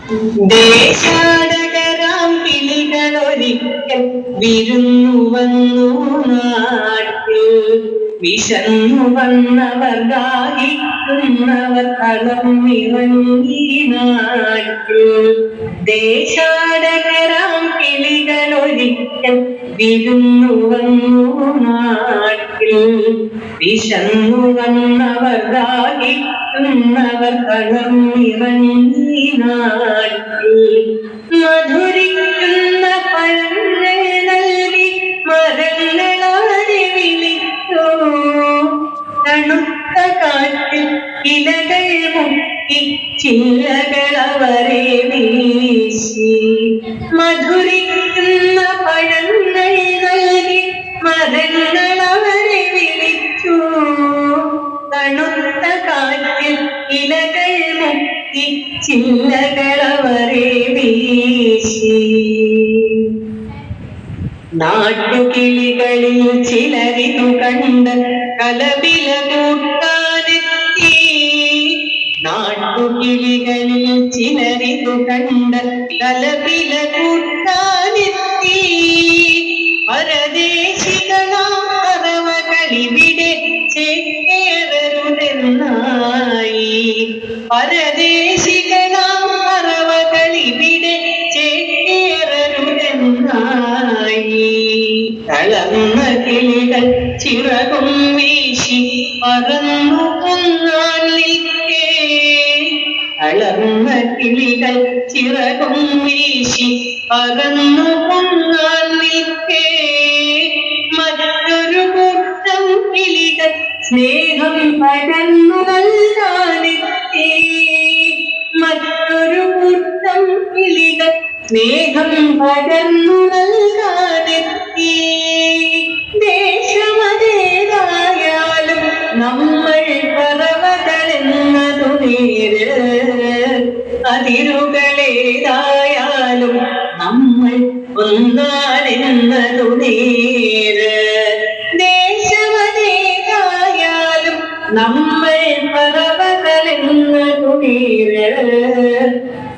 ദേശാടകരാം കിളികളൊരിക്കൽ വിരുന്നു വന്നു നാട്ടിൽ. വിശന്നു വന്നവർ ദാഹിക്കുന്നവർ കളം ഇറങ്ങി നാട്ടിൽ. ദേശാടകരാം കിളികളൊരിക്കൽ വിരുന്നു വന്നു നാട്ടിൽ. വിശന്നു വന്നവർ ദാഹിക്കുന്നവർ കളം ഇറങ്ങി നാട്ടിൽ. മധുരിക്കുന്ന പഴങ്ങൾ നൽകി മരങ്ങളാരെ വിളിച്ചോ. തണുത്ത കാറ്റിൽ ഇലകൾ മുക്കി ചില്ലകളവരെ വീശി. മധുരിക്കുന്ന പഴങ്ങൾ നൽകി മരങ്ങളവരെ വിളിച്ചു. തണുത്ത കാറ്റിൽ ഇലകൾ മുക്കി ചില്ലകളവരെ വീശി. നാട്ടുകിളികളിൽ ചിലരിതു കണ്ട് കലപില കൂട്ടാനെത്തി. നാട്ടുകിളികളിൽ ചിലരിതു കണ്ട് കലപില കൂട്ടാനെത്തി. പരദേശികളാം പറവകളിവിടെ ചേക്കേറരുതെന്നായി. പരദേശികളാം പറവകളിവിടെ ചേക്കേറരുതെന്നായി. തളർന്ന കിളികൾ ചിറകും വീശി പറന്നു പൊങ്ങാൻ നിൽക്കേ. തളർന്ന കിളികൾ ചിറകും വീശി പറന്നു പൊങ്ങാൻ നിൽക്കേ. മറ്റൊരു കൂട്ടം കിളികൾ സ്നേഹം പകർന്നു നൽകാനെത്തി. മറ്റൊരു കൂട്ടം കിളികൾ സ്നേഹം പകർന്നു നൽകാനെത്തി. ദേശമതേതായാലും നമ്മൾ പറവകളെന്നതു നേര്. അതിരുകളേതായാലും നമ്മൾ ഒന്നാണെന്നതു നേര്. ദേശമതേതായാലും നമ്മൾ പറവകളെന്നതു നേര്.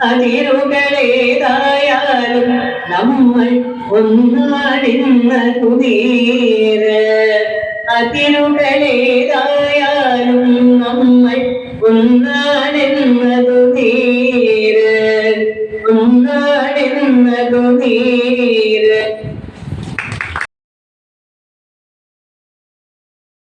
അതിരുകളേതായാലും നമ്മൾ ഒന്നാണെന്നതു നേര്. അതിരുകളെ